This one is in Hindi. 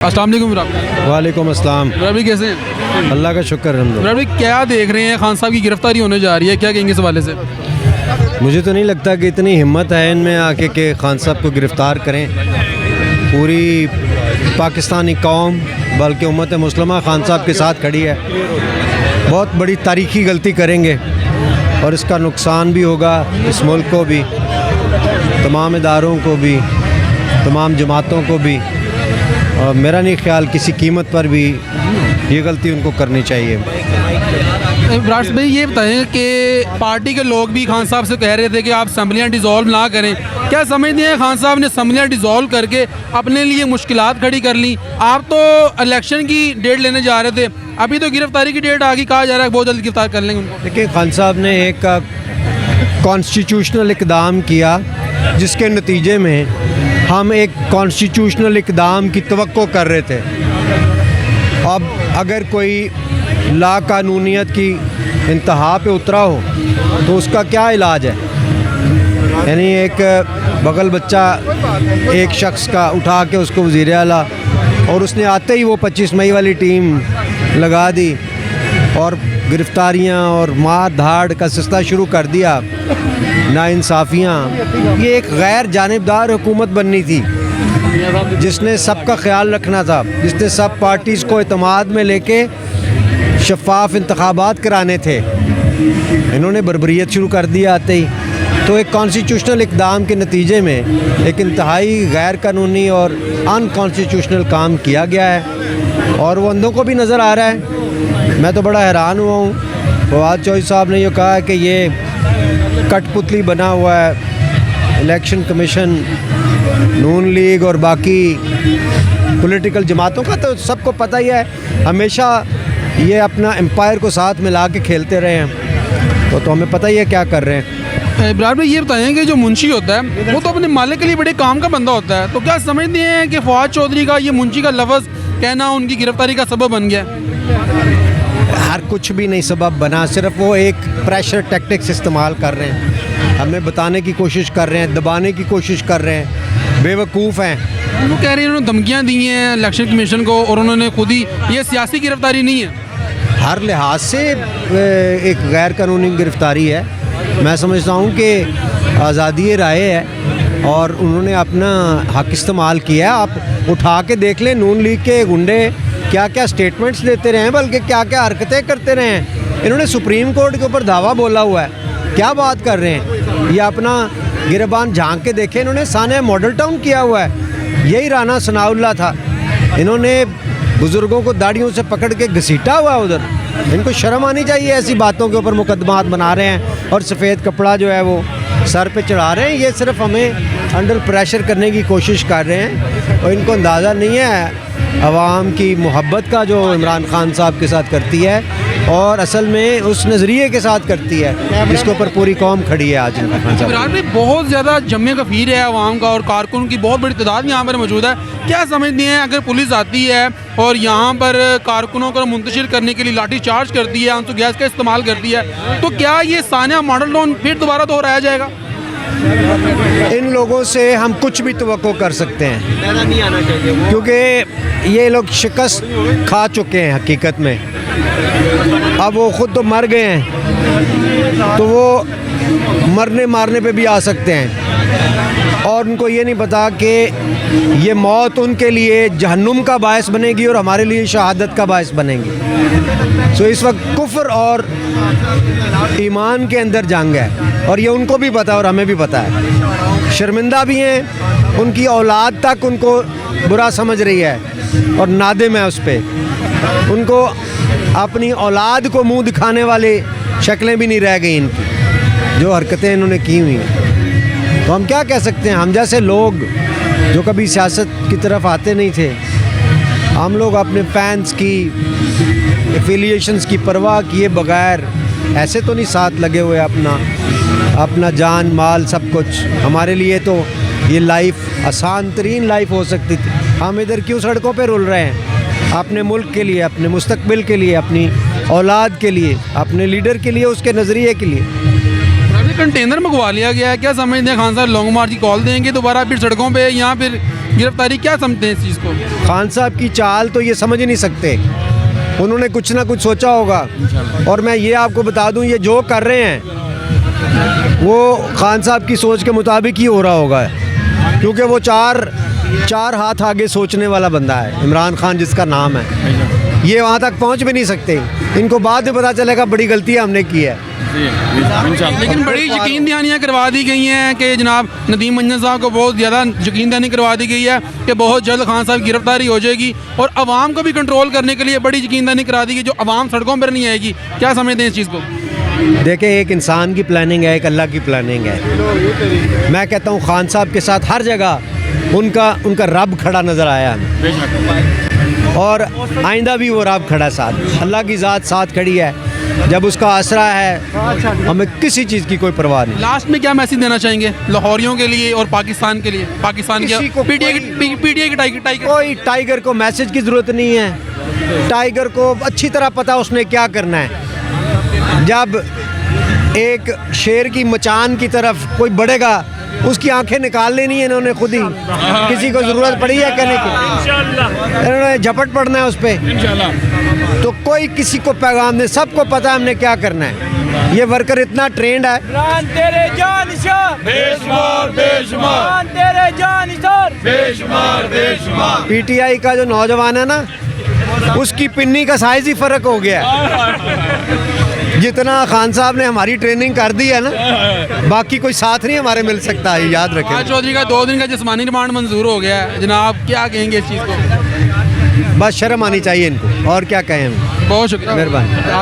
अस्सलाम वालेकुम। वालेकुम अस्सलाम। रवि कैसे हैं? अल्लाह का शुक्र है। रवि क्या देख रहे हैं, खान साहब की गिरफ्तारी होने जा रही है, क्या कहेंगे इस हवाले से? मुझे तो नहीं लगता कि इतनी हिम्मत है इनमें आके कि खान साहब को गिरफ़्तार करें। पूरी पाकिस्तानी कौम बल्कि उम्मत मुस्लिमा खान साहब के साथ खड़ी है। बहुत बड़ी तारीख़ी गलती करेंगे और इसका नुकसान भी होगा इस मुल्क को भी, तमाम इदारों को भी, तमाम जमातों को भी। और मेरा नहीं ख्याल किसी कीमत पर भी ये गलती उनको करनी चाहिए। विराट भाई ये बताएं कि पार्टी के लोग भी खान साहब से कह रहे थे कि आप असम्बलियाँ डिज़ोल्व ना करें, क्या समझते हैं खान साहब ने असम्बलियाँ डिज़ोल्व करके अपने लिए मुश्किलात खड़ी कर ली? आप तो इलेक्शन की डेट लेने जा रहे थे, अभी तो गिरफ्तारी की डेट आ गई, कहा जा रहा है बहुत जल्द गिरफ्तार कर लेंगे उनको। देखिए, खान साहब ने एक कॉन्स्टिट्यूशनल इक़दाम किया जिसके नतीजे में हम एक कॉन्स्टिट्यूशनल इक़दाम की तवक्को कर रहे थे। अब अगर कोई लाकानूनियत की इंतहा पे उतरा हो तो उसका क्या इलाज है? यानी एक बगल बच्चा एक शख्स का उठा के उसको वज़ीर आला, और उसने आते ही वो 25 मई वाली टीम लगा दी और गिरफ़्तारियाँ और मार धाड़ का सिलसिला शुरू कर दिया, नाइंसाफ़ियाँ। ये एक गैर जानिबदार हुकूमत बननी थी जिसने सबका ख्याल रखना था, जिसने सब पार्टीज़ को एतमाद में लेके शफाफ इंतखाबात कराने थे। इन्होंने बर्बरियत शुरू कर दिया आते ही। तो एक कॉन्स्टिट्यूशनल इक़दाम के नतीजे में एक इंतहाई गैर कानूनी और अनकॉन्स्टिट्यूशनल काम किया गया है और वो अंधों को भी नज़र आ रहा है। मैं तो बड़ा हैरान हुआ हूँ। फवाद चौधरी साहब ने ये कहा है कि ये कठपुतली बना हुआ है इलेक्शन कमीशन, नून लीग और बाकी पॉलिटिकल जमातों का। तो सबको पता ही है, हमेशा ये अपना एम्पायर को साथ मिला के खेलते रहे हैं, तो हमें पता ही है क्या कर रहे हैं। इब्राहिम भाई ये बताएं कि जो मुंशी होता है वो तो अपने मालिक के लिए बड़े काम का बंदा होता है, तो क्या समझते हैं कि फवाद चौधरी का ये मुंशी का लफ्ज़ कहना उनकी गिरफ्तारी का सबब बन गया? हर कुछ भी नहीं सबब बना, सिर्फ वो एक प्रेशर टैक्टिक्स इस्तेमाल कर रहे हैं, हमें बताने की कोशिश कर रहे हैं, दबाने की कोशिश कर रहे हैं, बेवकूफ़ हैं। वो कह रहे हैं उन्होंने धमकियाँ दी हैं इलेक्शन कमीशन को और उन्होंने खुद ही, ये सियासी गिरफ्तारी नहीं है, हर लिहाज से एक गैर कानूनी गिरफ्तारी है। मैं समझता हूँ कि आज़ादी राय है और उन्होंने अपना हक इस्तेमाल किया है। आप उठा के देख लें, नून लीग के गुंडे क्या क्या स्टेटमेंट्स देते रहे हैं, बल्कि क्या क्या हरकतें करते रहे हैं। इन्होंने सुप्रीम कोर्ट के ऊपर दावा बोला हुआ है, क्या बात कर रहे हैं? ये अपना गिरबान झांक के देखें, इन्होंने साने मॉडल टाउन किया हुआ है, यही राना सनाउल्लाह था। इन्होंने बुज़ुर्गों को दाढ़ियों से पकड़ के घसीटा हुआ है उधर। इनको शर्म आनी चाहिए, ऐसी बातों के ऊपर मुकदमात बना रहे हैं और सफ़ेद कपड़ा जो है वो सर पे चढ़ा रहे हैं। ये सिर्फ हमें अंडर प्रेशर करने की कोशिश कर रहे हैं और इनको अंदाज़ा नहीं है अवाम की मोहब्बत का जो इमरान खान साहब के साथ करती है, और असल में उस नज़रिए के साथ करती है जिसके ऊपर पूरी कौम खड़ी है आज। इमरान भाई बहुत ज़्यादा जमे गफीर है अवाम का और कारकुन की बहुत बड़ी तादाद यहाँ पर मौजूद है, क्या समझते हैं अगर पुलिस आती है और यहाँ पर कारकुनों को मुंतशिर करने के लिए लाठी चार्ज करती है, आंसू गैस का इस्तेमाल करती है, तो क्या ये सानिया मॉडल टाउन फिर दोबारा दोहराया जाएगा? इन लोगों से हम कुछ भी तवक्को कर सकते हैं क्योंकि ये लोग शिकस्त खा चुके हैं हकीकत में। अब वो ख़ुद तो मर गए हैं, तो वो मरने मारने पे भी आ सकते हैं और उनको ये नहीं पता कि ये मौत उनके लिए जहन्नुम का बायस बनेगी और हमारे लिए शहादत का बायस बनेगी। सो इस वक्त कुफ्र और ईमान के अंदर जंग है और ये उनको भी पता है और हमें भी पता है। शर्मिंदा भी हैं, उनकी औलाद तक उनको बुरा समझ रही है और नादिम है उस पर। उनको अपनी औलाद को मुंह दिखाने वाली शक्लें भी नहीं रह गई इनकी, जो हरकतें इन्होंने की हुई हैं। तो हम क्या कह सकते हैं? हम जैसे लोग जो कभी सियासत की तरफ आते नहीं थे, हम लोग अपने फैंस की एफिलिएशंस की परवाह किए बगैर ऐसे तो नहीं साथ लगे हुए अपना जान माल सब कुछ। हमारे लिए तो ये लाइफ आसान तरीन लाइफ हो सकती थी। हम इधर क्यों सड़कों पे रुल रहे हैं? अपने मुल्क के लिए, अपने मुस्तकबिल के लिए, अपनी औलाद के लिए, अपने लीडर के लिए, उसके नज़रिए के लिए। कंटेनर मंगवा लिया गया है, क्या समझते हैं खान साहब लॉन्ग मार्च की कॉल देंगे दोबारा फिर सड़कों पे, या फिर गिरफ्तारी, क्या समझते हैं इस चीज़ को? खान साहब की चाल तो ये समझ ही नहीं सकते, उन्होंने कुछ ना कुछ सोचा होगा। और मैं ये आपको बता दूं, ये जो कर रहे हैं वो खान साहब की सोच के मुताबिक ही हो रहा होगा, क्योंकि वो चार हाथ आगे सोचने वाला बंदा है इमरान खान जिसका नाम है। ये वहाँ तक पहुँच भी नहीं सकते, इनको बाद में पता चलेगा बड़ी गलतियाँ हमने की है। लेकिन बड़ी यकीन दहानियाँ करवा दी गई हैं कि जनाब नदीम मंजन साहब को बहुत ज़्यादा यकीन दहानी करवा दी गई है कि बहुत जल्द खान साहब की गिरफ्तारी हो जाएगी, और आवाम को भी कंट्रोल करने के लिए बड़ी यकीन दहानी करा दी गई, जो आवाम सड़कों पर नहीं आएगी। क्या समझते हैं इस चीज़ को? देखिए, एक इंसान की प्लानिंग है, एक अल्लाह की प्लानिंग है। मैं कहता हूँ खान साहब के साथ हर जगह उनका रब खड़ा नज़र आया हमें, और आइंदा भी वो रब खड़ा साथ, अल्लाह की ज़ात साथ खड़ी है। जब उसका आसरा है, हमें किसी चीज़ की कोई परवाह नहीं। लास्ट में क्या मैसेज देना चाहेंगे लाहौरियों के लिए और पाकिस्तान के लिए? पाकिस्तान के पीटीआई की टाइगर, कोई टाइगर को मैसेज की ज़रूरत नहीं है। टाइगर को अच्छी तरह पता उसने क्या करना है। जब एक शेर की मचान की तरफ कोई बढ़ेगा, उसकी आंखें निकाल लेनी है इन्होंने खुद ही, किसी को ज़रूरत पड़ी है कहने की, इन्होंने झपट पड़ना है उस पर। तो कोई किसी को पैगाम नहीं, सबको पता है हमने क्या करना है। ये वर्कर इतना ट्रेंड है। तेरे पीटीआई का जो नौजवान है ना, उसकी पिन्नी का साइज ही फ़र्क हो गया है। जितना खान साहब ने हमारी ट्रेनिंग कर दी है ना, बाकी कोई साथ नहीं हमारे मिल सकता है, याद रखें। आज चौधरी का 2 दिन का जिस्मानी रिमांड मंजूर हो गया है जनाब, क्या कहेंगे इस चीज़ को? बस शर्म आनी चाहिए इनको, और क्या कहें हम। बहुत शुक्रिया, मेहरबानी।